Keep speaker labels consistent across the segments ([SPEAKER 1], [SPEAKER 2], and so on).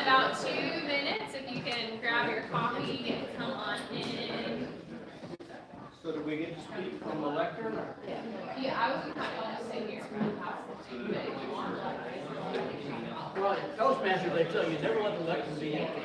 [SPEAKER 1] about 2 minutes. If you can grab your coffee and come on in.
[SPEAKER 2] So do we get to speak from the lectern?
[SPEAKER 1] Yeah, I was kind of just sit here.
[SPEAKER 3] Well, in Toastmasters, they tell you never let the lectern be empty.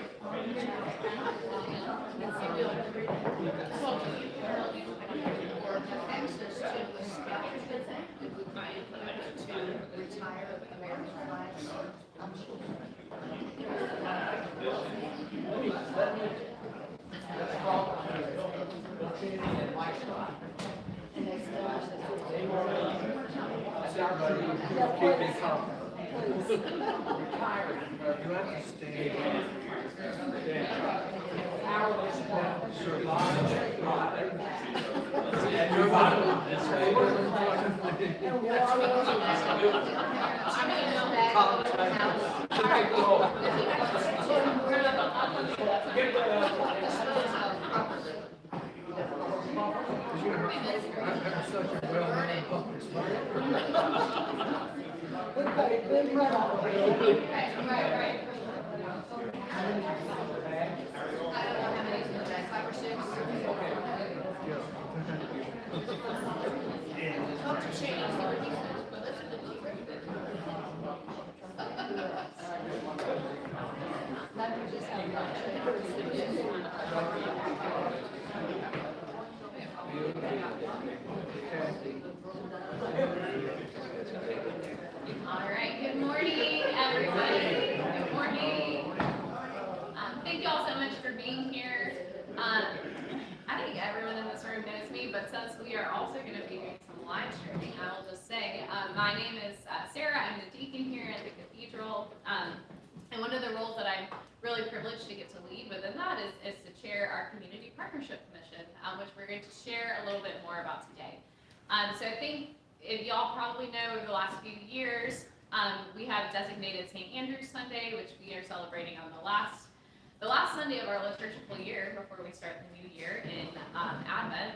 [SPEAKER 1] All right, good morning, everybody. Good morning. Thank you all so much for being here. I think everyone in this room knows me, but since we are also going to be doing some live streaming, I will just say my name is Sarah. I'm the deacon here at the Cathedral. And one of the roles that I'm really privileged to get to lead within that is to chair our Community Partnership Commission, which we're going to share a little bit more about today. So I think if y'all probably know, over the last few years, we have designated St. Andrew's Sunday, which we are celebrating on the last Sunday of our liturgical year before we start the new year in Advent,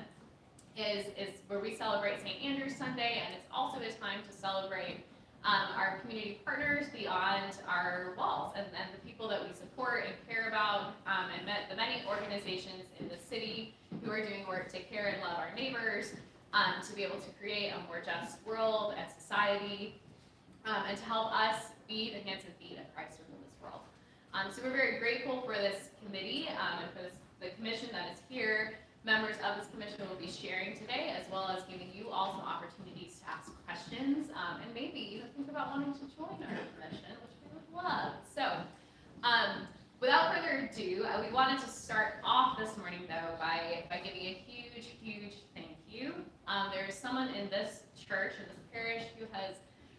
[SPEAKER 1] is where we celebrate St. Andrew's Sunday, and it's also a time to celebrate our community partners beyond our walls, and the people that we support and care about, and the many organizations in the city who are doing work to care and love our neighbors, to be able to create a more just world and society, and to help us be the hands and feet of Christ within this world. So we're very grateful for this committee and for the commission that is here. Members of this commission will be sharing today, as well as giving you all some opportunities to ask questions, and maybe even think about wanting to join our commission, which we would love. So without further ado, we wanted to start off this morning, though, by giving a huge thank you. There's someone in this church, in this parish, who has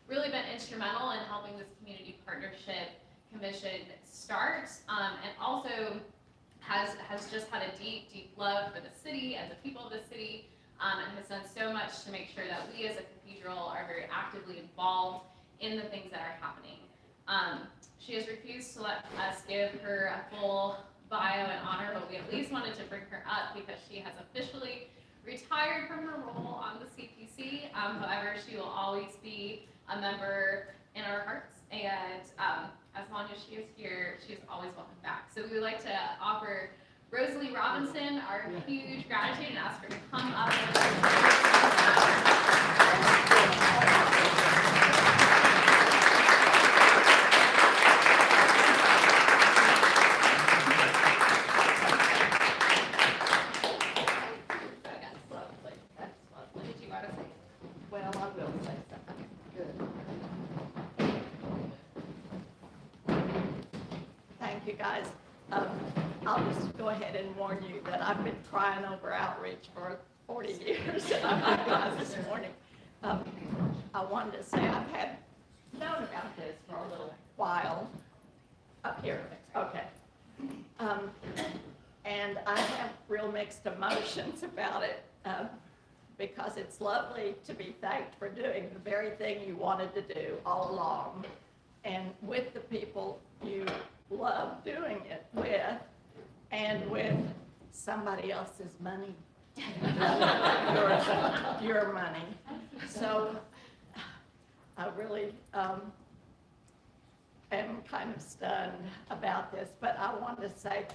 [SPEAKER 1] really been instrumental in helping this Community Partnership Commission start, and also has just had a deep love for the city and the people of the city, and has done so much to make sure that we as a cathedral are very actively involved in the things that are happening. She has refused to let us give her a full bio and honor, but we at least wanted to bring her up because she has officially retired from her role on the CPC. However, she will always be a member in our hearts, and as long as she is here, she's always welcome back. So we would like to offer Rosalie Robinson our huge gratitude and ask her to come up.
[SPEAKER 4] You guys, I'll just go ahead and warn you that I've been crying over outreach for 40 years, and I realized this morning. I wanted to say I've had known about this for a little while. Up here, okay. And I have real mixed emotions about it, because it's lovely to be thanked for doing the very thing you wanted to do all along, and with the people you love doing it with, and with somebody else's money, your money. So I really am kind of stunned about this, but I want to say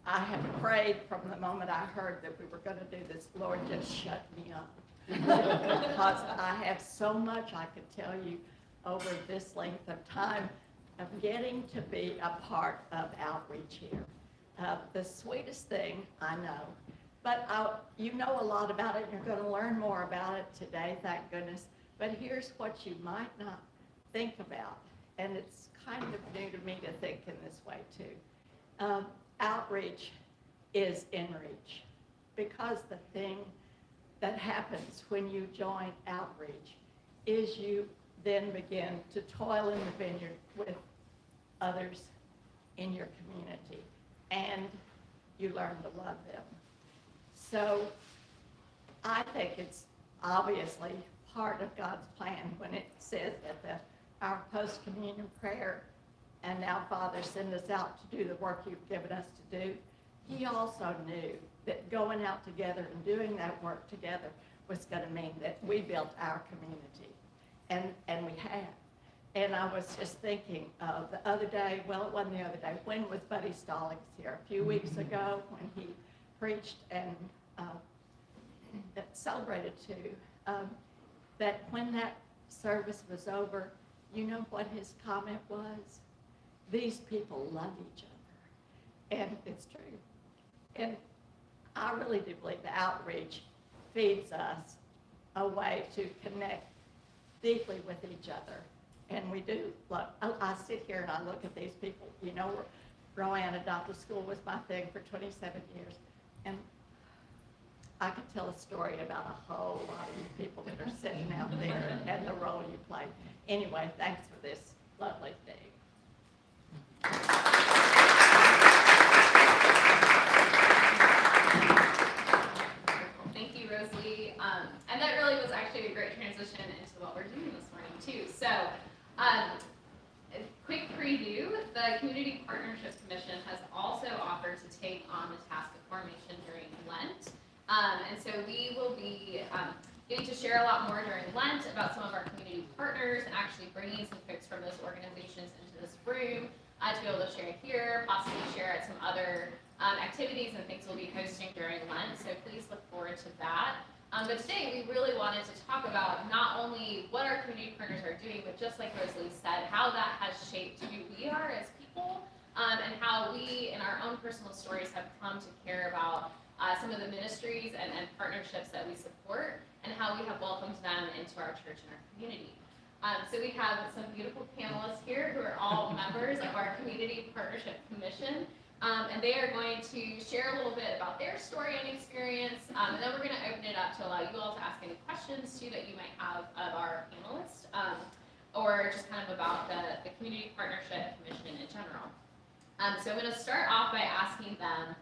[SPEAKER 4] I have prayed from the moment I heard that we were going to do this, Lord, just shut me up. Because I have so much I could tell you over this length of time of getting to be a part of outreach here. The sweetest thing I know, but you know a lot about it, and you're going to learn more about it today, thank goodness. But here's what you might not think about, and it's kind of new to me to think in this way too. Outreach is in reach, because the thing that happens when you join outreach is you then begin to toil in the vineyard with others in your community, and you learn to love them. So I think it's obviously part of God's plan when it says that our post-communion prayer, and now Father, send us out to do the work you've given us to do. He also knew that going out together and doing that work together was going to mean that we built our community, and we have. And I was just thinking of the other day, well, it wasn't the other day, when was Buddy Stallings here? A few weeks ago when he preached and celebrated too, that when that service was over, you know what his comment was? These people love each other. And it's true. And I really do believe the outreach feeds us a way to connect deeply with each other. And we do. Look, I sit here and I look at these people. You know, Rowan Adopted School was my thing for 27 years. And I could tell a story about a whole lot of you people that are sitting out there and the role you play. Anyway, thanks for this lovely thing.
[SPEAKER 1] Thank you, Rosalie. And that really was actually a great transition into what we're doing this morning, too. So, a quick preview, the Community Partnership Commission has also offered to take on the task of formation during Lent. And so we will be getting to share a lot more during Lent about some of our community partners and actually bringing some folks from those organizations into this room to be able to share here, possibly share at some other activities and things we'll be hosting during Lent. So please look forward to that. But today we really wanted to talk about not only what our community partners are doing, but just like Rosalie said, how that has shaped who we are as people, and how we in our own personal stories have come to care about some of the ministries and partnerships that we support, and how we have welcomed them into our church and our community. So we have some beautiful panelists here who are all members of our Community Partnership Commission, and they are going to share a little bit about their story and experience, and then we're going to open it up to allow you all to ask any questions too that you might have of our panelists, or just kind of about the Community Partnership Commission in general. So I'm going to start off by asking them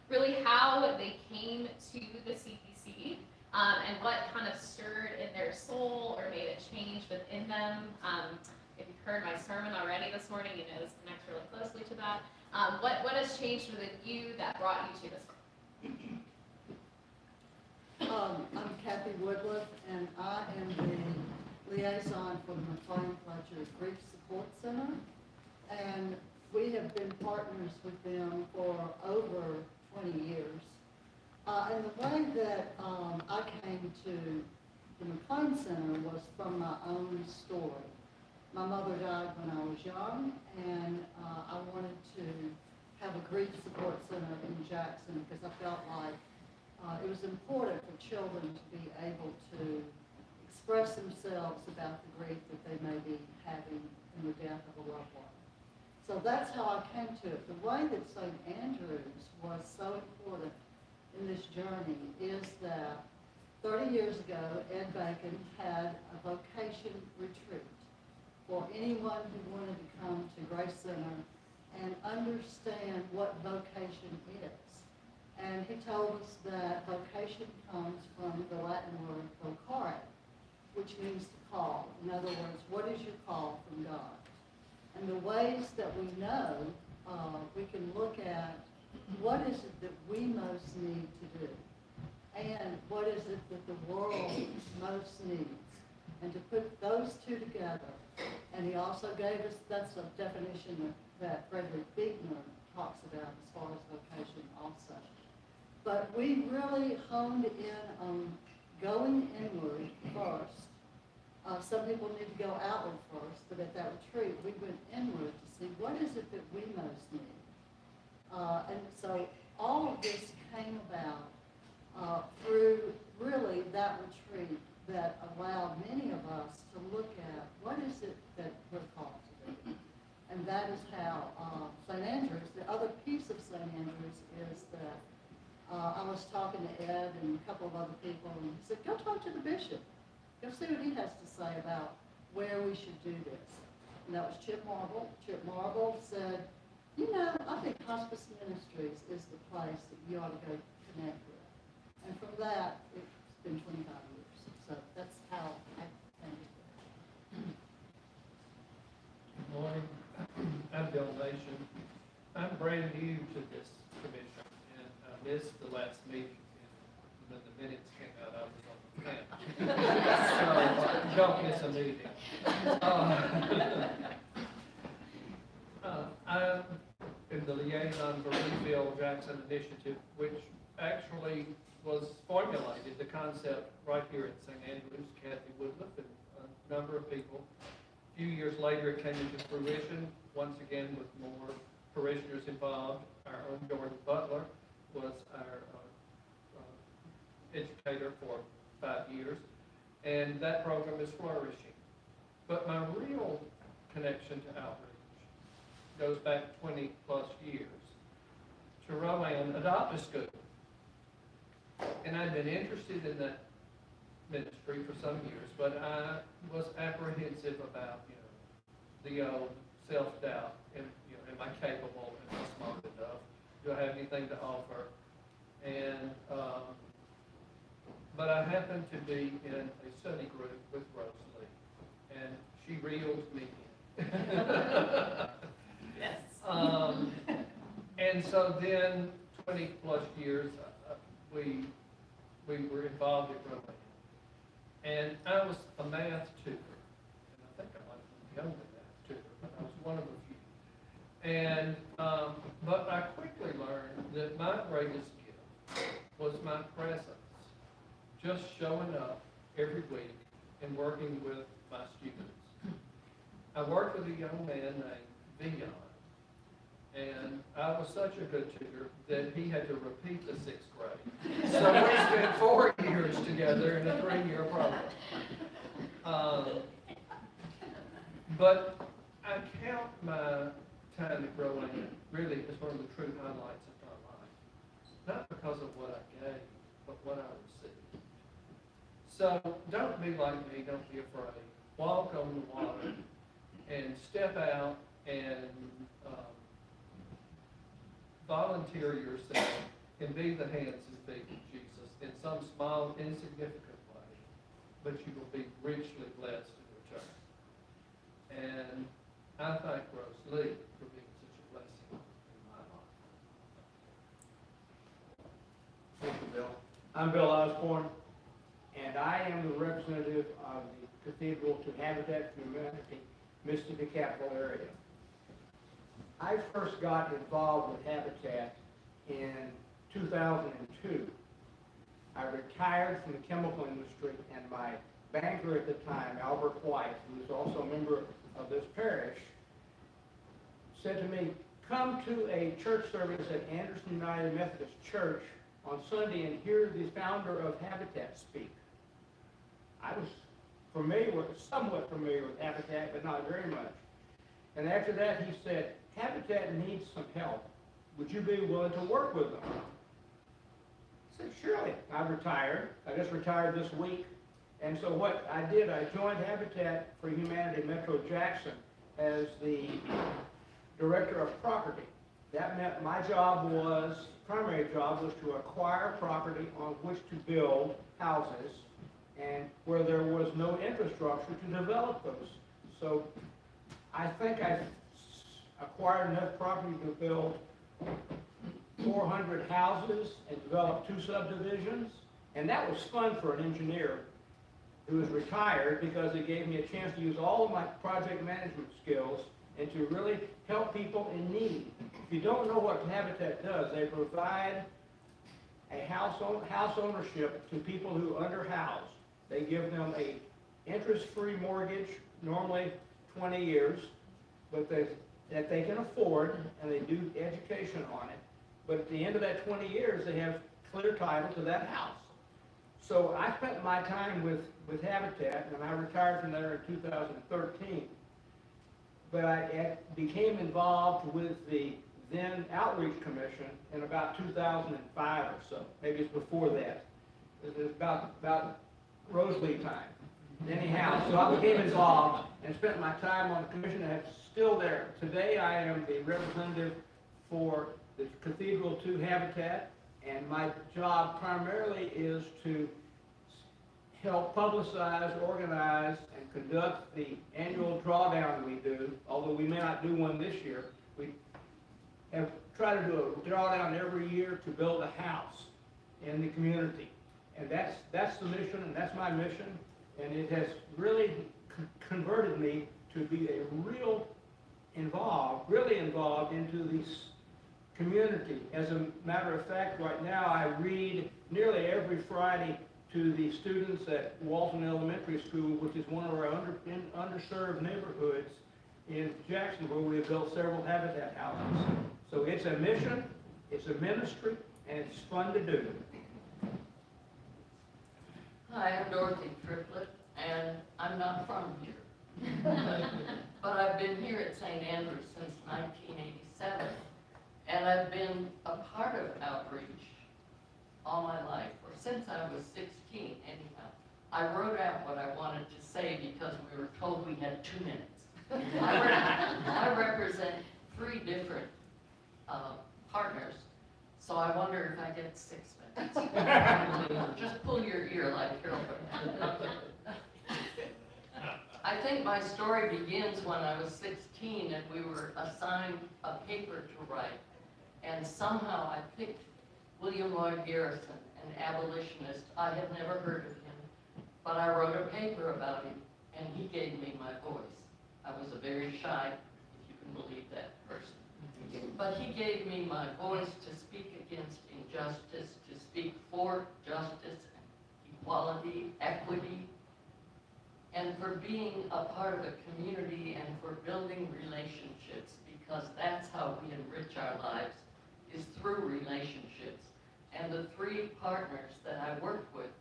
[SPEAKER 1] really how they came to the CPC, and what kind of stirred in their soul or made it change within them. If you've heard my sermon already this morning, you know this connects really closely to that. What has changed within you that brought you to this work?
[SPEAKER 5] I'm Kathy Woodruff, and I am the liaison for the McLean Fletcher Grief Support Center, and we have been partners with them for over 20 years. And the way that I came to the McLean Center was from my own story. My mother died when I was young, and I wanted to have a grief support center in Jackson because I felt like it was important for children to be able to express themselves about the grief that they may be having in the death of a loved one. So that's how I came to it. The way that St. Andrews was so important in this journey is that 30 years ago, Ed Bacon had a vocation retreat for anyone who wanted to come to Grace Center and understand what vocation is. And he told us that vocation comes from the Latin word vocare, which means to call. In other words, what is your call from God? And the ways that we know, we can look at what is it that we most need to do, and what is it that the world most needs. And to put those two together, and he also gave us, that's a definition that Frederick Buechner talks about as far as vocation also. But we really honed in on going inward first. Some people need to go outward first, but at that retreat, we went inward to see what is it that we most need. And so all of this came about through really that retreat that allowed many of us to look at what is it that we're called to do. And that is how St. Andrews, the other piece of St. Andrews is that I was talking to Ed and a couple of other people, and he said, go talk to the bishop. Go see what he has to say about where we should do this. And that was Chip Marble. Chip Marble said, you know, I think hospice ministries is the place that you ought to go connect with. And from that, it's been 25 years. So that's how I came to it.
[SPEAKER 6] Good morning. I'm Bill Nation. I'm brand new to this commission, and I missed the last meeting. And when the minutes came out, I was on the panel. So don't miss a meeting. I'm in the liaison for Refill Jackson Initiative, which actually was formulated, the concept, right here at St. Andrews, Kathy Woodruff and a number of people. A few years later, it came into fruition, once again with more parishioners involved. Our own Jordan Butler was our educator for 5 years, and that program is flourishing. But my real connection to outreach goes back 20 plus years to Rowan Adoptive School. And I'd been interested in that ministry for some years, but I was apprehensive about, the old self-doubt. And, am I capable? Am I smart enough? Do I have anything to offer? And, but I happened to be in a study group with Rose Lee, and she reeled me in.
[SPEAKER 4] Yes.
[SPEAKER 6] And so then, 20 plus years, we were involved at Rowan. And I was a math tutor, and I think I might be the only math tutor, but I was one of a few. And, but I quickly learned that my greatest gift was my presence, just showing up every week and working with my students. I worked with a young man named Vion, and I was such a good tutor that he had to repeat the 6th grade. So we spent 4 years together in a 3-year program. But I count my time at Rowan really as one of the true highlights of my life. Not because of what I gave, but what I received. So don't be like me, don't be afraid. Walk on the water and step out and volunteer yourself and be the hands and feet of Jesus in some small, insignificant way, but you will be richly blessed in return. And I thank Rose Lee for being such a blessing in my life.
[SPEAKER 3] Thank you, Bill. I'm Bill Osborne, and I am the representative of the Cathedral to Habitat for Humanity, Mississippi Capital area. I first got involved with Habitat in 2002. I retired from the chemical industry, and my banker at the time, Albert White, who was also a member of this parish, said to me, come to a church service at Anderson United Methodist Church on Sunday and hear the founder of Habitat speak. I was somewhat familiar with Habitat, but not very much. And after that, he said, Habitat needs some help. Would you be willing to work with them? I said, surely. I retired. I just retired this week. And so what I did, I joined Habitat for Humanity Metro Jackson as the director of property. That meant my primary job was to acquire property on which to build houses and where there was no infrastructure to develop those. So I think I acquired enough property to build 400 houses and develop 2 subdivisions, and that was fun for an engineer. who is retired, because it gave me a chance to use all of my project management skills and to really help people in need. If you don't know what Habitat does, they provide a house ownership to people who are underhoused. They give them a interest-free mortgage, normally 20 years, but that they can afford, and they do education on it. But at the end of that 20 years, they have clear title to that house. So I spent my time with Habitat, and I retired from there in 2013. But I became involved with the then Outreach Commission in about 2005 or so. Maybe it's before that. It was about Rosalie time. Anyhow, so I became involved and spent my time on the commission, and it's still there. Today I am the representative for the Cathedral to Habitat, and my job primarily is to help publicize, organize, and conduct the annual drawdown we do, although we may not do one this year. We have tried to do a drawdown every year to build a house in the community. And that's the mission, and that's my mission, and it has really converted me to be a really involved into this community. As a matter of fact, right now I read nearly every Friday to the students at Walton Elementary School, which is one of our underserved neighborhoods in Jacksonville. We have built several Habitat houses. So it's a mission, it's a ministry, and it's fun to do.
[SPEAKER 7] Hi, I'm Dorothy Triplett, and I'm not from here. But I've been here at St. Andrews since 1987, and I've been a part of outreach all my life, or since I was 16 anyhow. I wrote out what I wanted to say because we were told we had 2 minutes. I represent 3 different partners, so I wonder if I get 6 minutes. Just pull your ear like Carol. I think my story begins when I was 16 and we were assigned a paper to write, and somehow I picked William Lloyd Garrison, an abolitionist. I had never heard of him, but I wrote a paper about him, and he gave me my voice. I was a very shy, if you can believe that, person. But he gave me my voice to speak against injustice, to speak for justice, equality, equity, and for being a part of a community and for building relationships, because that's how we enrich our lives, is through relationships. And the 3 partners that I work with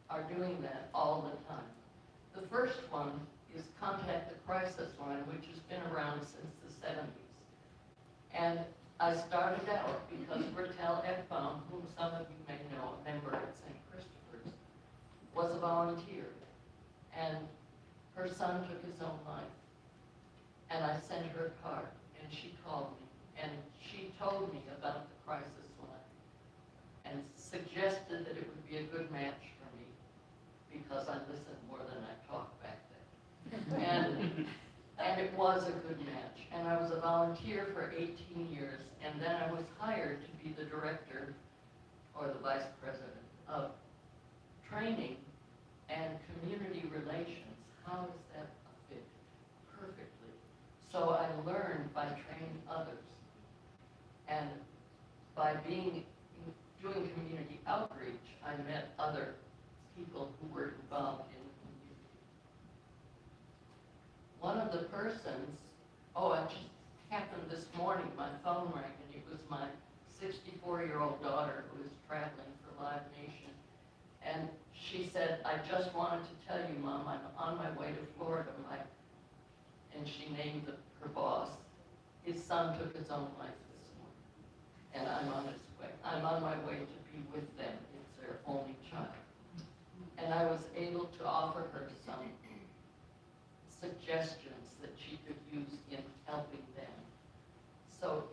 [SPEAKER 7] are doing that all the time. The first one is Contact the Crisis Line, which has been around since the 70s. And I started out because Bertel Ekbaum, whom some of you may know, a member at St. Christopher's, was a volunteer. And her son took his own life. And I sent her a card, and she called me. And she told me about the crisis line and suggested that it would be a good match for me because I listened more than I talked back then. And it was a good match. And I was a volunteer for 18 years, and then I was hired to be the director or the vice president of training and community relations. How does that fit perfectly? So I learned by training others. And by doing community outreach, I met other people who were involved in the community. One of the persons, it just happened this morning, my phone rang, and it was my 64-year-old daughter who is traveling for Live Nation. And she said, I just wanted to tell you, Mom, I'm on my way to Florida. And she named her boss. His son took his own life this morning, and I'm on my way to be with them. It's their only child. And I was able to offer her some suggestions that she could use in helping them. So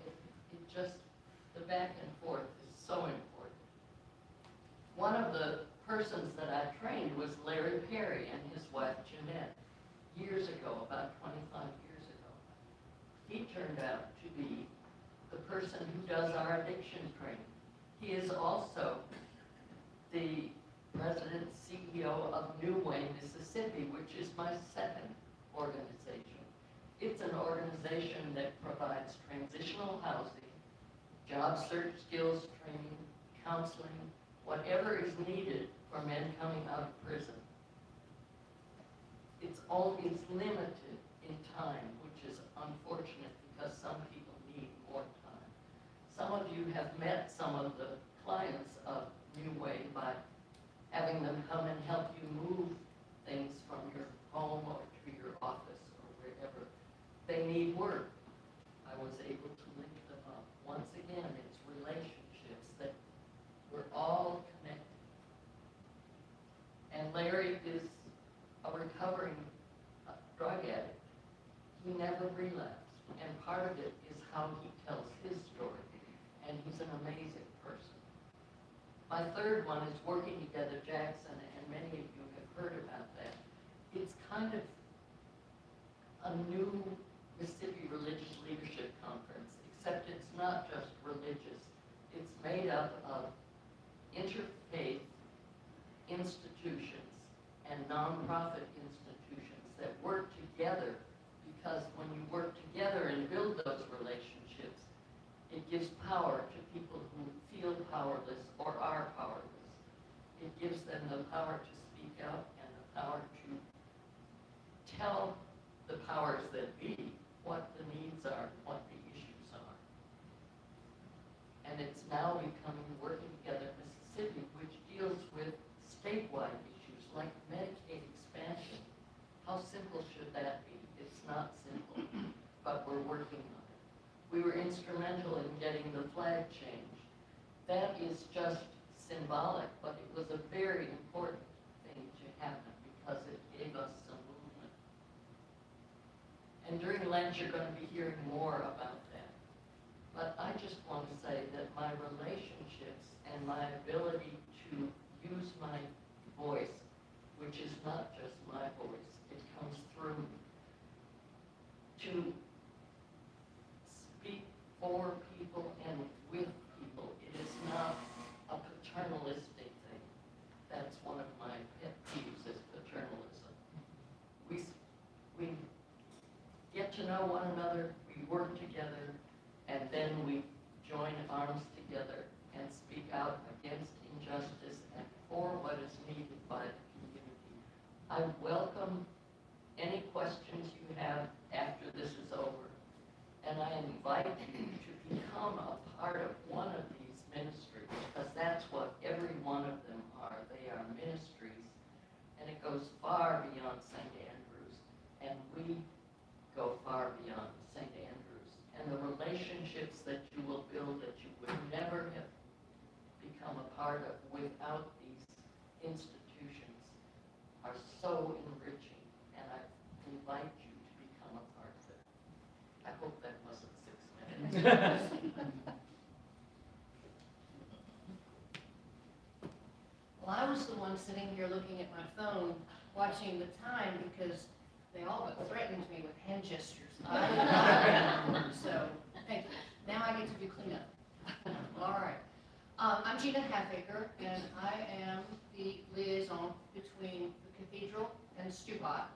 [SPEAKER 7] the back and forth is so important. One of the persons that I trained was Larry Perry and his wife Jeanette years ago, about 25 years ago. He turned out to be the person who does our addiction training. He is also the President, CEO of New Way, Mississippi, which is my second organization. It's an organization that provides transitional housing, job search skills training, counseling, whatever is needed for men coming out of prison. It's limited in time, which is unfortunate because some people need more time. Some of you have met some of the clients of New Way by having them come and help you move things from your home or to your office or wherever. They need work. I was able to link them up. Once again, it's relationships that we're all connected. And Larry is a recovering drug addict. He never relapsed. And part of it is how he tells his story. And he's an amazing person. My third one is Working Together Jackson, and many of you have heard about that. It's kind of a new Mississippi Religious Leadership Conference, except it's not just religious. It's made up of interfaith institutions and nonprofit institutions that work together, because when you work together and build those relationships, it gives power to people who feel powerless or are powerless. It gives them the power to speak out and the power to tell the powers that be what the needs are, what the issues are. And it's now becoming Working Together Mississippi, which deals with statewide issues like Medicaid expansion. How simple should that be? It's not simple, but we're working on it. We were instrumental in getting the flag changed. That is just symbolic, but it was a very important thing to happen because it gave us some movement. And during lunch, you're going to be hearing more about that. But I just want to say that my relationships and my ability to use my voice, which is not just my voice, it comes through to speak for people and with people. It is not a paternalistic thing. That's one of my pet peeves, is paternalism. We get to know one another, we work together, and then we join arms together and speak out against injustice and for what is needed by the community. I welcome any questions you have after this is over, and I invite you to become a part of one of these ministries, because that's what every one of them are. They are ministries, and it goes far beyond St. Andrews, and we go far beyond St. Andrews. And the relationships that you will build that you would never have become a part of without these institutions are so enriching, and I invite you to become a part of it. I hope that wasn't 6 minutes.
[SPEAKER 8] Well, I was the one sitting here looking at my phone, watching the time, because they all but threatened me with hand gestures. So, thank you. Now I get to do cleanup. All right. I'm Gina Halfaker, and I am the liaison between the Cathedral and Stupot.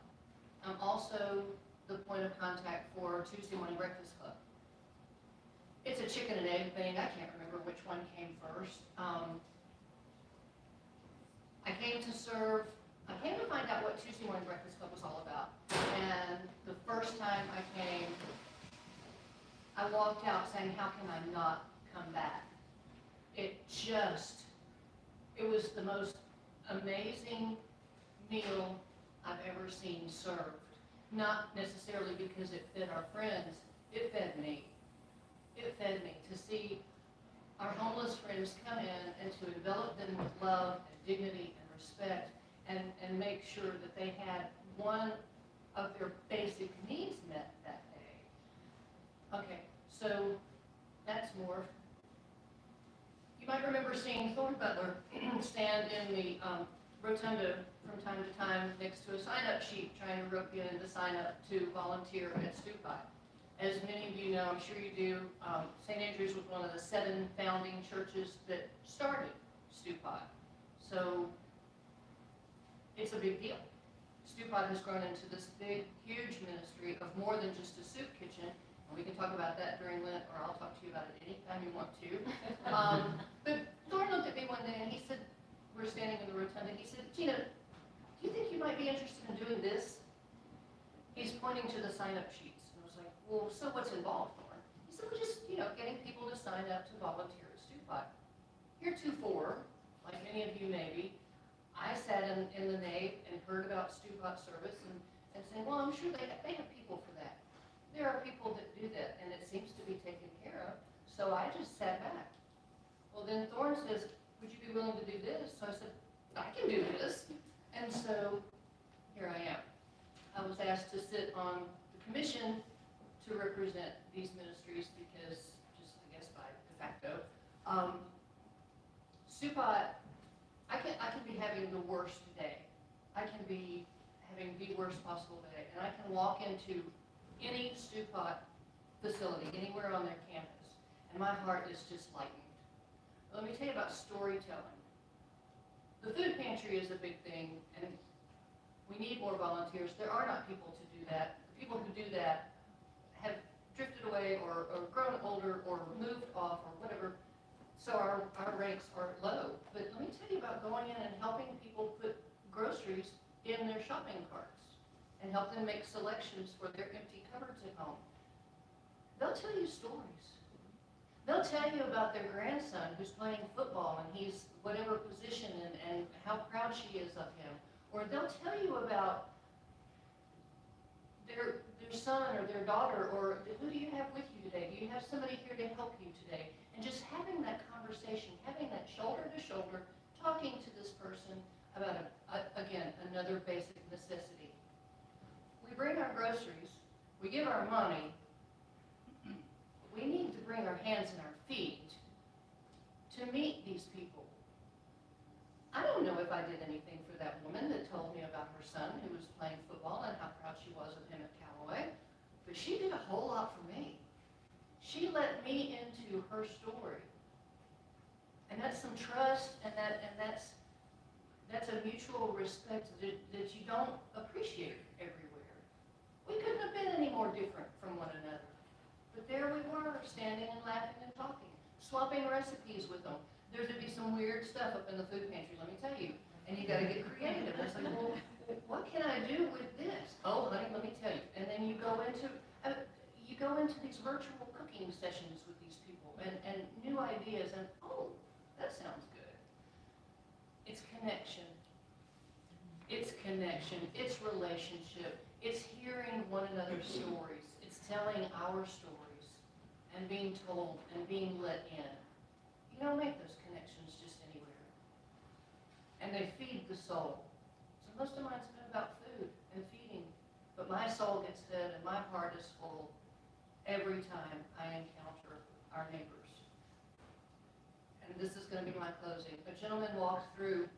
[SPEAKER 8] I'm also the point of contact for Tuesday Morning Breakfast Club. It's a chicken and egg thing. I can't remember which one came first. I came to find out what Tuesday Morning Breakfast Club was all about. And the first time I came, I walked out saying, how can I not come back? It was the most amazing meal I've ever seen served. Not necessarily because it fed our friends, it fed me. It fed me to see our homeless friends come in and to envelop them with love and dignity and respect, and make sure that they had one of their basic needs met that day. Okay, so that's more. You might remember seeing Thorne Butler stand in the rotunda from time to time next to a sign-up sheet trying to rope you in to sign up to volunteer at Stupot. As many of you know, I'm sure you do, St. Andrews was one of the 7 founding churches that started Stupot. So It's a big deal. Stupot has grown into this big, huge ministry of more than just a soup kitchen, and we can talk about that during Lent, or I'll talk to you about it anytime you want to. But Thorne looked at me one day and he said, we're standing in the rotunda, he said, Gina, do you think you might be interested in doing this? He's pointing to the sign-up sheets, and I was like, well, so what's involved, Thorne? He said, well, just, getting people to sign up to volunteer at Stupot. Heretofore, like many of you maybe, I sat in the nave and heard about Stupot service and saying, well, I'm sure they have people for that. There are people that do that, and it seems to be taken care of. So I just sat back. Well, then Thorne says, would you be willing to do this? So I said, I can do this. And so here I am. I was asked to sit on the commission to represent these ministries because, just I guess by de facto, Stupot, I can be having the worst day. I can be having the worst possible day, and I can walk into any Stupot facility, anywhere on their campus, and my heart is just lightened. Let me tell you about storytelling. The food pantry is a big thing, and we need more volunteers. There are not people to do that. The people who do that have drifted away or grown older or moved off or whatever. So our ranks are low. But let me tell you about going in and helping people put groceries in their shopping carts and help them make selections for their empty cupboards at home. They'll tell you stories. They'll tell you about their grandson who's playing football and he's whatever position and how proud she is of him. Or they'll tell you about their son or their daughter, or who do you have with you today? Do you have somebody here to help you today? And just having that conversation, having that shoulder to shoulder, talking to this person about, again, another basic necessity. We bring our groceries, we give our money, we need to bring our hands and our feet to meet these people. I don't know if I did anything for that woman that told me about her son who was playing football and how proud she was of him at Callaway, but she did a whole lot for me. She let me into her story. And that's some trust, and that's a mutual respect that you don't appreciate everywhere. We couldn't have been any more different from one another. But there we were, standing and laughing and talking, swapping recipes with them. There's going to be some weird stuff up in the food pantry, let me tell you. And you got to get creative. It's like, well, what can I do with this? Oh, honey, let me tell you. And then you go into these virtual cooking sessions with these people and new ideas and, oh, that sounds good. It's connection. It's connection. It's relationship. It's hearing one another's stories. It's telling our stories and being told and being let in. You don't make those connections just anywhere. And they feed the soul. So most of mine's been about food and feeding. But my soul gets fed and my heart is full every time I encounter our neighbors. And this is going to be my closing. A gentleman walked through,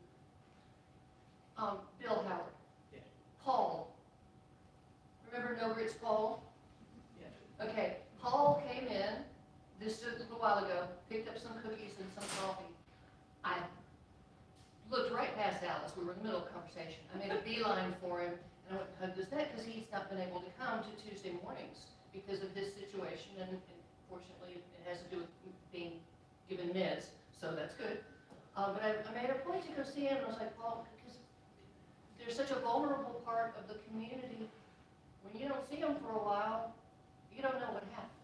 [SPEAKER 8] Bill Howard.
[SPEAKER 3] Yes.
[SPEAKER 8] Paul. Remember No Grits Paul?
[SPEAKER 3] Yes.
[SPEAKER 8] Okay, Paul came in just a little while ago, picked up some cookies and some coffee. I looked right past Alice. We were in the middle of a conversation. I made a beeline for him, and I went and hugged his neck because he's not been able to come to Tuesday mornings because of his situation, and fortunately it has to do with being given meds, so that's good. But I made a point to go see him, and I was like, Paul, because there's such a vulnerable part of the community. When you don't see him for a while, you don't know what happened.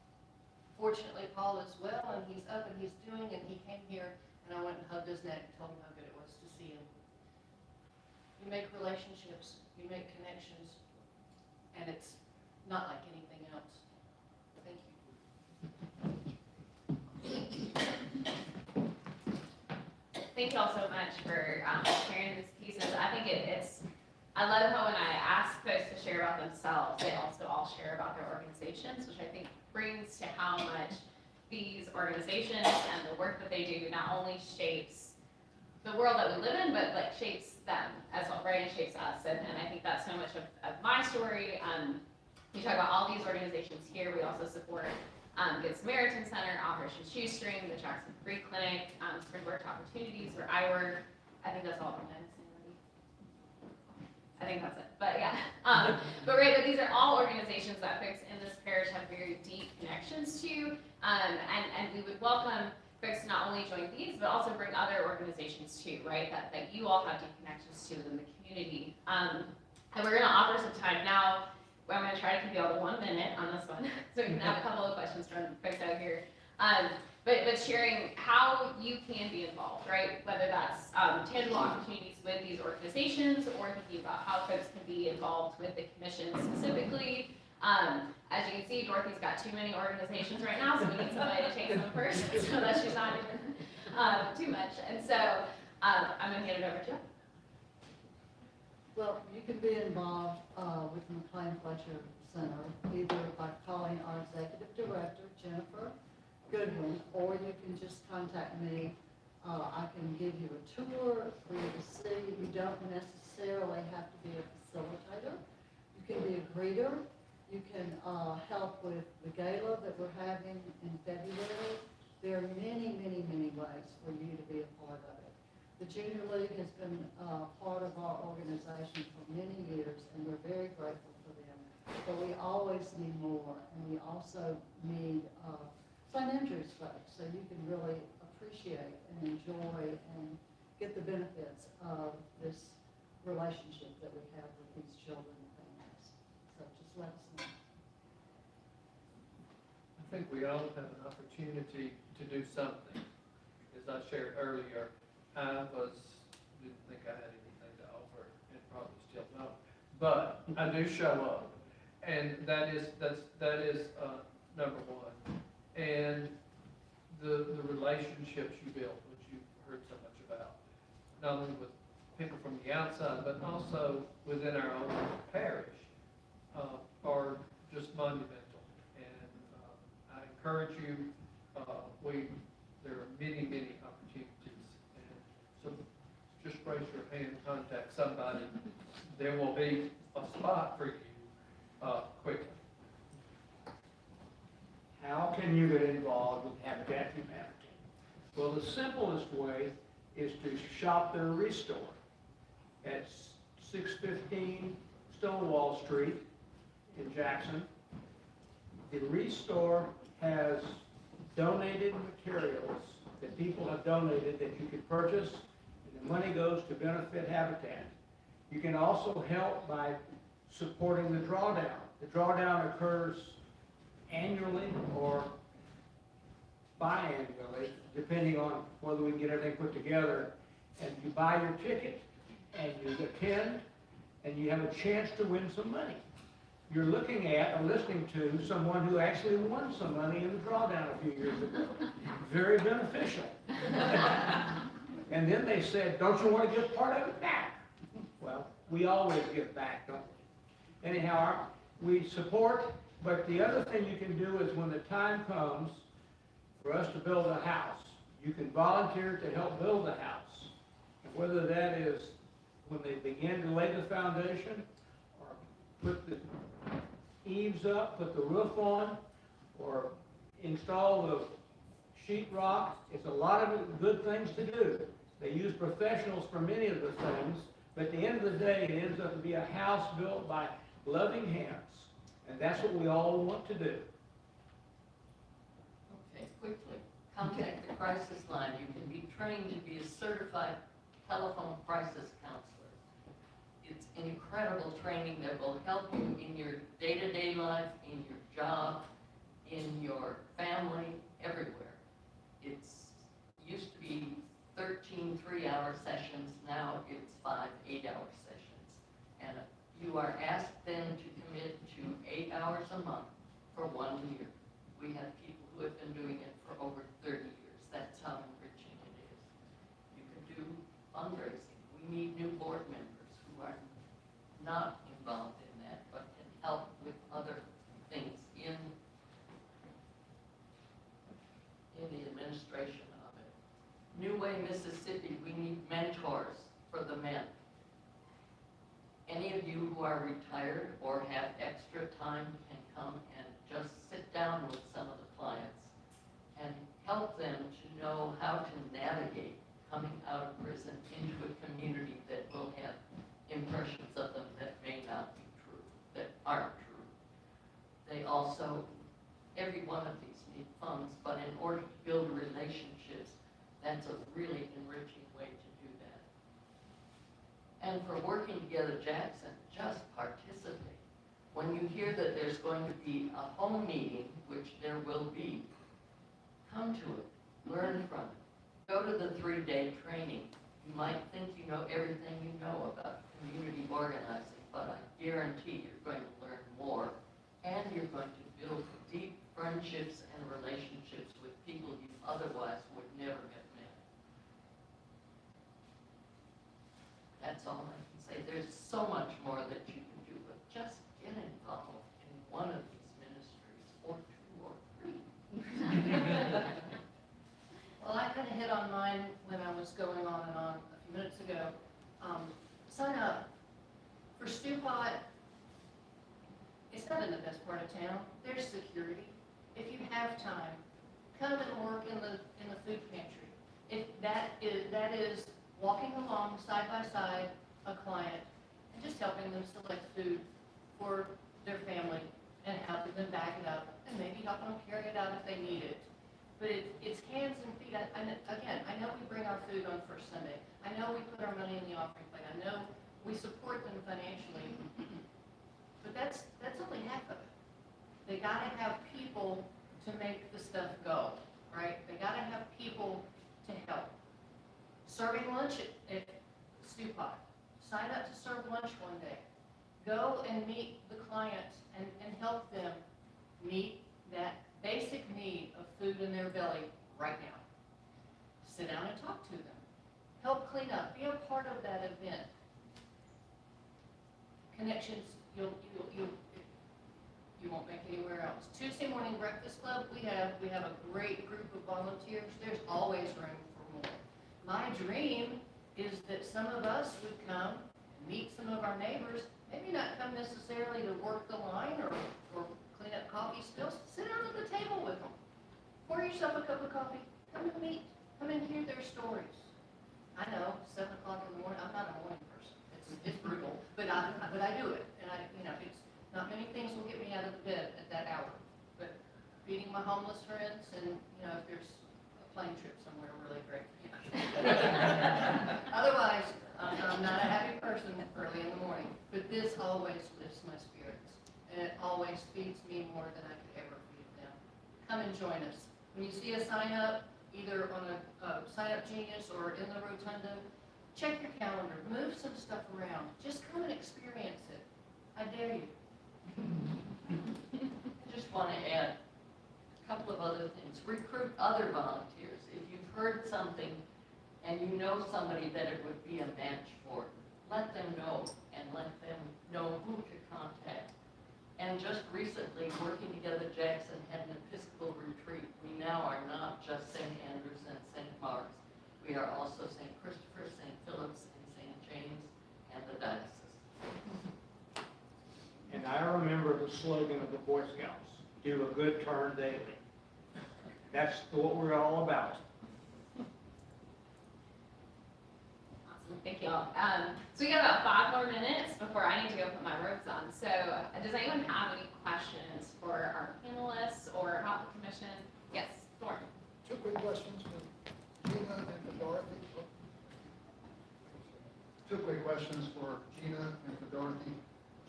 [SPEAKER 8] Fortunately, Paul is well, and he's up, and he's doing, and he came here, and I went and hugged his neck and told him how good it was to see him. You make relationships, you make connections, and it's not like anything else. Thank you.
[SPEAKER 1] Thank you all so much for sharing these pieces. I think I love how when I ask folks to share about themselves, they also all share about their organizations, which I think brings to how much these organizations and the work that they do not only shapes the world that we live in, but like shapes them as well, right? And shapes us. And I think that's so much of my story. We talk about all these organizations here. We also support Good Samaritan Center, Operation Shoestring, the Jackson Free Clinic, Springboard Opportunities, where I work. I think that's all from I think that's it, but yeah. But right, but these are all organizations that folks in this parish have very deep connections to, and we would welcome folks to not only join these, but also bring other organizations too, right, that you all have deep connections to within the community. And we're gonna offer some time now. I'm gonna try to keep you all to 1 minute on this one, so we can have a couple of questions from folks out here. But sharing how you can be involved, right? Whether that's tangible opportunities with these organizations, or thinking about how folks can be involved with the commission specifically. As you can see, Dorothy's got too many organizations right now, so we need somebody to take them first, so that she's not even too much. And so I'm gonna hand it over to you.
[SPEAKER 5] Well, you can be involved with the McLean Fletcher Center either by calling our executive director, Jennifer Goodwin, or you can just contact me. I can give you a tour for you to see. You don't necessarily have to be a facilitator. You can be a greeter. You can help with the gala that we're having in February. There are many, many, many ways for you to be a part of it. The Junior League has been part of our organization for many years, and we're very grateful for them. But we always need more, and we also need St. Andrews folks, so you can really appreciate and enjoy and get the benefits of this relationship that we have with these children and families. So just let us know.
[SPEAKER 6] I think we all have an opportunity to do something. As I shared earlier, didn't think I had anything to offer, and probably still don't. But I do show up, and that is number one. And the relationships you build, which you've heard so much about, not only with people from the outside, but also within our own parish, are just monumental. And I encourage you, there are many, many opportunities. And so just raise your hand, contact somebody. There will be a spot for you quickly.
[SPEAKER 3] How can you get involved with Habitat for Humanity? Well, the simplest way is to shop their Restore at 615 Stonewall Street in Jackson. The Restore has donated materials that people have donated that you can purchase, and the money goes to benefit Habitat. You can also help by supporting the drawdown. The drawdown occurs annually or biannually, depending on whether we can get everything put together. And you buy your ticket, and you attend, and you have a chance to win some money. You're looking at or listening to someone who actually won some money in the drawdown a few years ago. Very beneficial. And then they said, don't you want to give part of it back? Well, we always give back, don't we? Anyhow, we support, but the other thing you can do is when the time comes for us to build a house, you can volunteer to help build the house. And whether that is when they begin to lay the foundation, or put the eaves up, put the roof on, or install the sheetrock, it's a lot of good things to do. They use professionals for many of the things, but at the end of the day, it ends up to be a house built by loving hands. And that's what we all want to do.
[SPEAKER 7] Okay, quickly, contact the crisis line. You can be trained to be a certified telephone crisis counselor. It's incredible training that will help you in your day-to-day life, in your job, in your family, everywhere. It's used to be 13 3-hour sessions, now it's 5 8-hour sessions. And you are asked then to commit to 8 hours a month for 1 year. We have people who have been doing it for over 30 years. That's how enriching it is. You can do fundraising. We need new board members who are not involved in that, but can help with other things in the administration of it. New Way, Mississippi, we need mentors for the men. Any of you who are retired or have extra time can come and just sit down with some of the clients and help them to know how to navigate coming out of prison into a community that will have impressions of them really enriching way to do that. And for working together, Jackson, just participate. When you hear that there's going to be a home meeting, which there will be, come to it, learn from it. Go to the 3-day training. You might think you know everything you know about community organizing, but I guarantee you're going to learn more, and you're going to build deep friendships and relationships with people you otherwise would never have met. That's all I can say. There's so much more that you can do, but just get involved in one of these ministries, or 2 or 3.
[SPEAKER 8] Well, I kind of hit on mine when I was going on and on a few minutes ago. Sign up for Stew Pot. It's not in the best part of town. There's security. If you have time, come and work in the food pantry. If that is walking along side by side a client and just helping them select food for their family and helping them bag it up and maybe helping them carry it out if they need it. But it's hands and feet. Again, I know we bring our food on First Sunday. I know we put our money in the offering plate. I know we support them financially. But that's only half of it. They gotta have people to make the stuff go, right? They gotta have people to help. Serving lunch at Stew Pot. Sign up to serve lunch one day. Go and meet the clients and help them meet that basic need of food in their belly right now. Sit down and talk to them. Help clean up. Be a part of that event. Connections you won't make anywhere else. Tuesday morning breakfast club, we have a great group of volunteers. There's always room for more. My dream is that some of us would come and meet some of our neighbors, maybe not come necessarily to work the line or clean up coffee spills. Sit down at the table with them. Pour yourself a cup of coffee. Come and meet. Come and hear their stories. I know, 7 o'clock in the morning, I'm not a morning person. It's brutal, but I do it. And it's not many things will get me out of the bed at that hour. But feeding my homeless friends and, if there's a plane trip somewhere really great. Otherwise, I'm not a happy person early in the morning. But this always lifts my spirits. And it always feeds me more than I could ever feed them. Come and join us. When you see a sign up, either on a Sign Up Genius or in the rotunda, check your calendar, move some stuff around. Just come and experience it. I dare you.
[SPEAKER 7] I just want to add a couple of other things. Recruit other volunteers. If you've heard something and you know somebody that it would be a match for, let them know and let them know who to contact. And just recently, working together, Jackson had an Episcopal retreat. We now are not just St. Andrews and St. Mark's. We are also St. Christopher, St. Philip's, and St. James, and the diocese.
[SPEAKER 3] And I remember the slogan of the Boy Scouts, do a good turn daily. That's what we're all about.
[SPEAKER 1] Awesome, thank you all. So we got about 5 more minutes before I need to go put my robes on. So does anyone have any questions for our panelists or about the commission? Yes, Thorne.
[SPEAKER 9] 2 quick questions for Gina and for Dorothy. 2 quick questions for Gina and for Dorothy.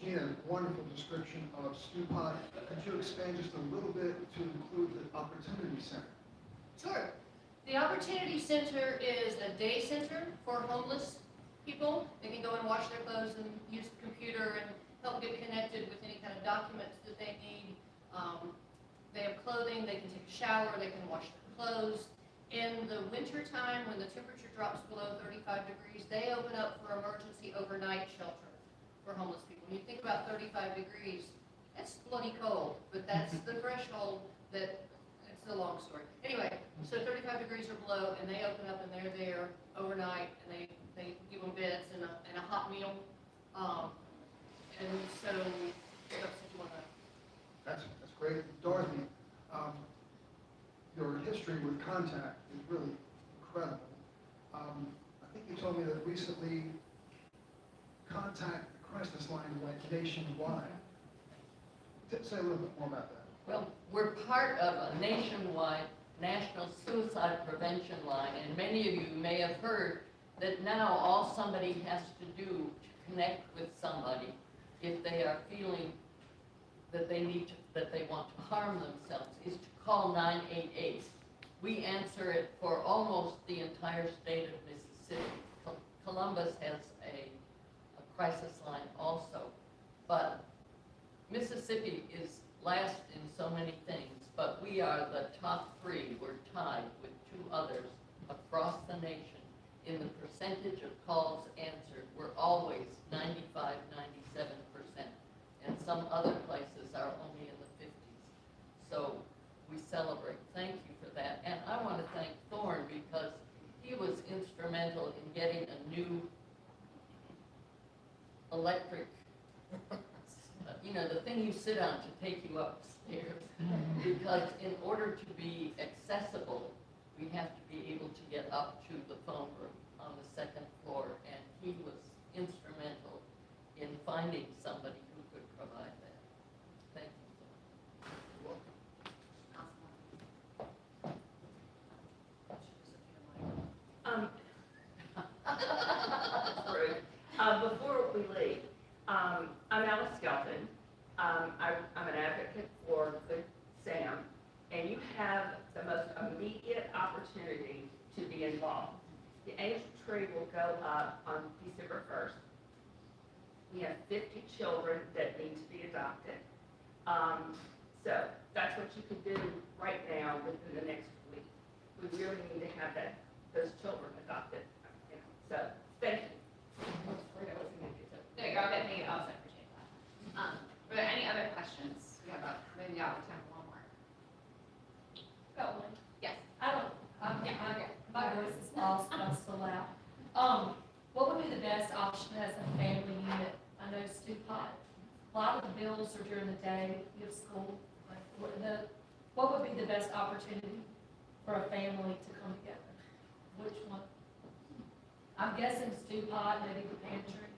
[SPEAKER 9] Gina, wonderful description of Stew Pot. Could you expand just a little bit to include the Opportunity Center?
[SPEAKER 8] Sure. The Opportunity Center is a day center for homeless people. They can go and wash their clothes and use the computer and help get connected with any kind of documents that they need. They have clothing, they can take a shower, they can wash their clothes. In the winter time, when the temperature drops below 35 degrees, they open up for emergency overnight shelter for homeless people. When you think about 35 degrees, that's bloody cold, but that's the threshold that, it's a long story. Anyway, so 35 degrees or below, and they open up and they're there overnight, and they give them beds and a hot meal. And so, what else did you want to?
[SPEAKER 9] That's great. Dorothy, your history with Contact is really incredible. I think you told me that recently Contact, the crisis line, went nationwide. Say a little bit more about that.
[SPEAKER 7] Well, we're part of a nationwide National Suicide Prevention Line, and many of you may have heard that now all somebody has to do to connect with somebody if they are feeling that they want to harm themselves is to call 988. We answer it for almost the entire state of Mississippi. Columbus has a crisis line also, but Mississippi is last in so many things, but we are the top 3. We're tied with 2 others across the nation in the percentage of calls answered. We're always 95, 97%, and some other places are only in the 50s. So we celebrate. Thank you for that. And I want to thank Thorne because he was instrumental in getting a new electric, the thing you sit on to take you upstairs. Because in order to be accessible, we have to be able to get up to the phone room on the 2nd floor. And he was instrumental in finding somebody who could provide that. Thank you, Thorne.
[SPEAKER 10] Before we leave, I'm Alice Skelton. I'm an advocate for the SAM, and you have the most immediate opportunity to be involved. The angel tree will go up on December 1st. We have 50 children that need to be adopted. So that's what you can do right now within the next week. We really need to have those children adopted. So thank you.
[SPEAKER 1] There you go, thank you, also appreciate that. Were there any other questions? We have about, maybe time for one more.
[SPEAKER 11] Got one.
[SPEAKER 1] Yes.
[SPEAKER 11] I don't, my voice is lost, but I'm still loud. What would be the best option as a family unit? I know stew pot, a lot of the bills are during the day, you have school, what would be the best opportunity for a family to come together? Which one? I'm guessing stew pot, maybe the pantry.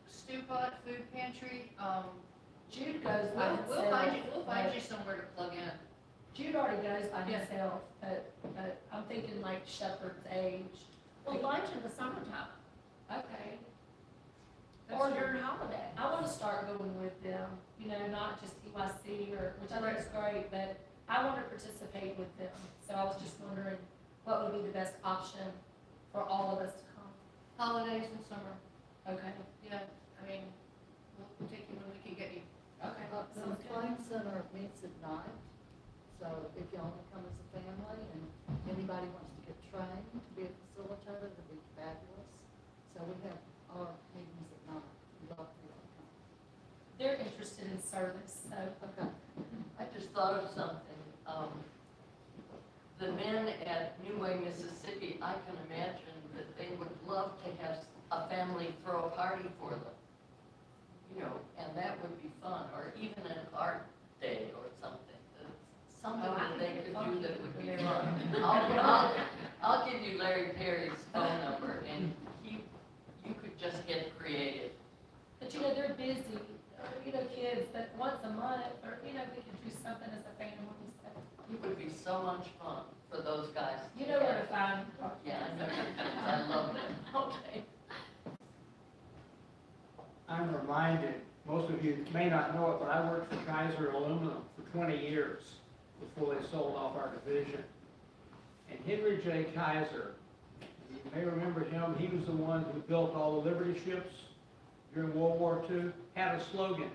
[SPEAKER 8] Stew pot, food pantry,
[SPEAKER 11] Jude goes by
[SPEAKER 8] we'll
[SPEAKER 11] himself.
[SPEAKER 8] find you somewhere to plug in.
[SPEAKER 11] Jude already goes by
[SPEAKER 8] Yeah.
[SPEAKER 11] himself, but I'm thinking like Shepherd's Age.
[SPEAKER 4] Well, lunch in the summertime.
[SPEAKER 11] Okay.
[SPEAKER 8] That's
[SPEAKER 11] Or
[SPEAKER 8] true.
[SPEAKER 11] during holiday. I want to start going with them, not just EYC which I think is great, but I want to participate with them. So I was just wondering what would be the best option for all of us to come.
[SPEAKER 8] Holidays and summer,
[SPEAKER 11] Okay.
[SPEAKER 8] yeah, we'll take you when we can get you.
[SPEAKER 11] Okay.
[SPEAKER 5] The
[SPEAKER 11] Sounds good.
[SPEAKER 5] McLean Center meets at night, so if y'all want to come as a family and anybody wants to get trained to be a facilitator, that'd be fabulous. So we have our meetings at night. We'd love for y'all to come.
[SPEAKER 11] They're interested in service, so.
[SPEAKER 5] Okay.
[SPEAKER 7] I just thought of something. The men at New Way, Mississippi, I can imagine that they would love to have a family throw a party for them. And that would be fun, or even an art day or something. Something
[SPEAKER 11] Oh, I
[SPEAKER 7] that they
[SPEAKER 11] think
[SPEAKER 7] could
[SPEAKER 11] it's
[SPEAKER 7] do
[SPEAKER 11] fun.
[SPEAKER 7] that would be
[SPEAKER 11] Yeah.
[SPEAKER 7] fun. I'll give you Larry Perry's phone number, and you could just get creative.
[SPEAKER 11] But they're busy, kids, but once a month, or, we could do something as a family, so.
[SPEAKER 7] It would be so much fun for those guys.
[SPEAKER 11] You know where to find.
[SPEAKER 7] Yeah, I know. I love them.
[SPEAKER 11] Okay.
[SPEAKER 3] I'm reminded, most of you may not know it, but I worked for Kaiser Aluminum for 20 years before they sold off our division. And Henry J. Kaiser, you may remember him, he was the one who built all the Liberty ships during World War II, had a slogan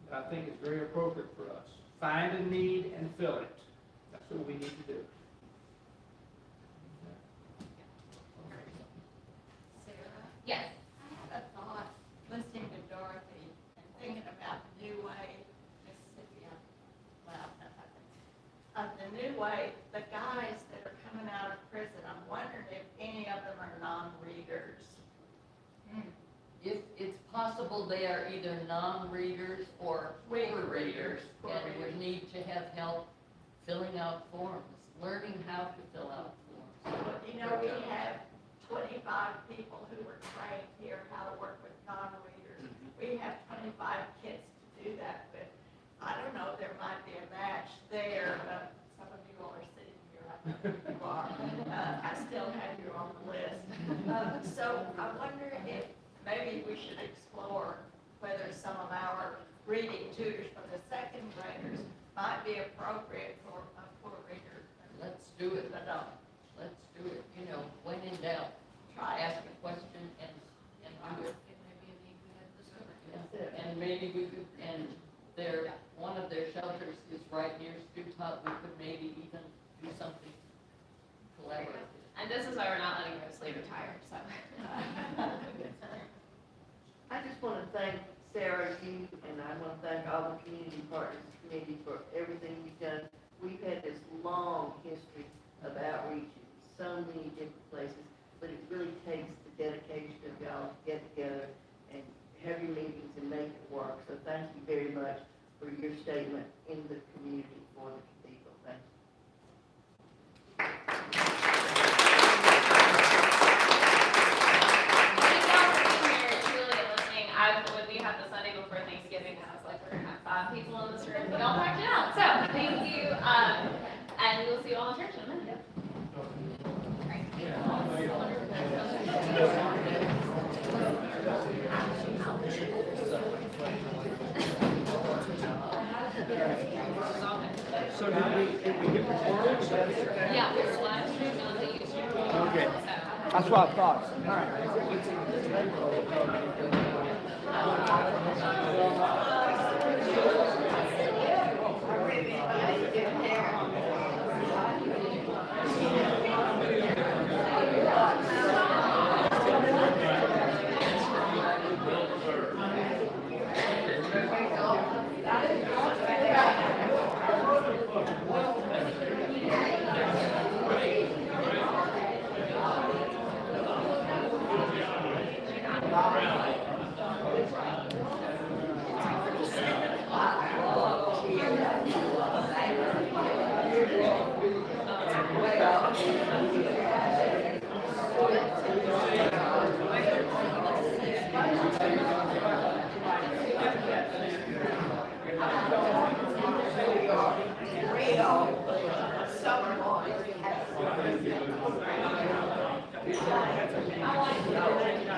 [SPEAKER 3] that I think is very appropriate for us. Find a need and fill it. That's what we need to do.
[SPEAKER 4] Sarah,
[SPEAKER 1] Yes.
[SPEAKER 4] I had a thought, listening to Dorothy and thinking about the New Way, Mississippi, the New Way, the guys that are coming out of prison, I'm wondering if any of them are non-readers.
[SPEAKER 7] If it's possible they are either non-readers or poor readers and would need to have help filling out forms, learning how to fill out forms.
[SPEAKER 4] But we have 25 people who were trained here how to work with non-readers. We have 25 kids to do that with. I don't know, there might be a match there, but some of you all are sitting here, I I still have you on the list. So I wonder if maybe we should explore whether some of our reading tutors for the second graders might be appropriate for a poor reader.
[SPEAKER 7] Let's do it. Let's do it. You know, when in doubt,
[SPEAKER 4] Try
[SPEAKER 7] ask a question and do it.
[SPEAKER 8] It may be a need we have discovered.
[SPEAKER 7] And maybe we could, and one of their shelters is right near Stu Hut, we could maybe even do something collaborative.
[SPEAKER 1] And this is why we're not letting Rosalie retire, so.
[SPEAKER 12] I just want to thank Sarah, you, and I want to thank all the community partners committee for everything you've done. We've had this long history of outreach in so many different places, but it really takes the dedication of y'all to get together and have your meetings and make it work. So thank you very much for your statement in the community for the cathedral. Thank you.
[SPEAKER 1] Thank y'all for being here, truly and listening. When we had the Sunday before Thanksgiving, I was like, we're gonna have 5 people in this room. We all packed it out. So, thank you, and we'll see you all in church in a minute.
[SPEAKER 3] So did we get the words?
[SPEAKER 1] Yeah, we're live streaming on the YouTube.
[SPEAKER 3] Okay.
[SPEAKER 1] So,
[SPEAKER 3] That's what I thought. All right.
[SPEAKER 4] I like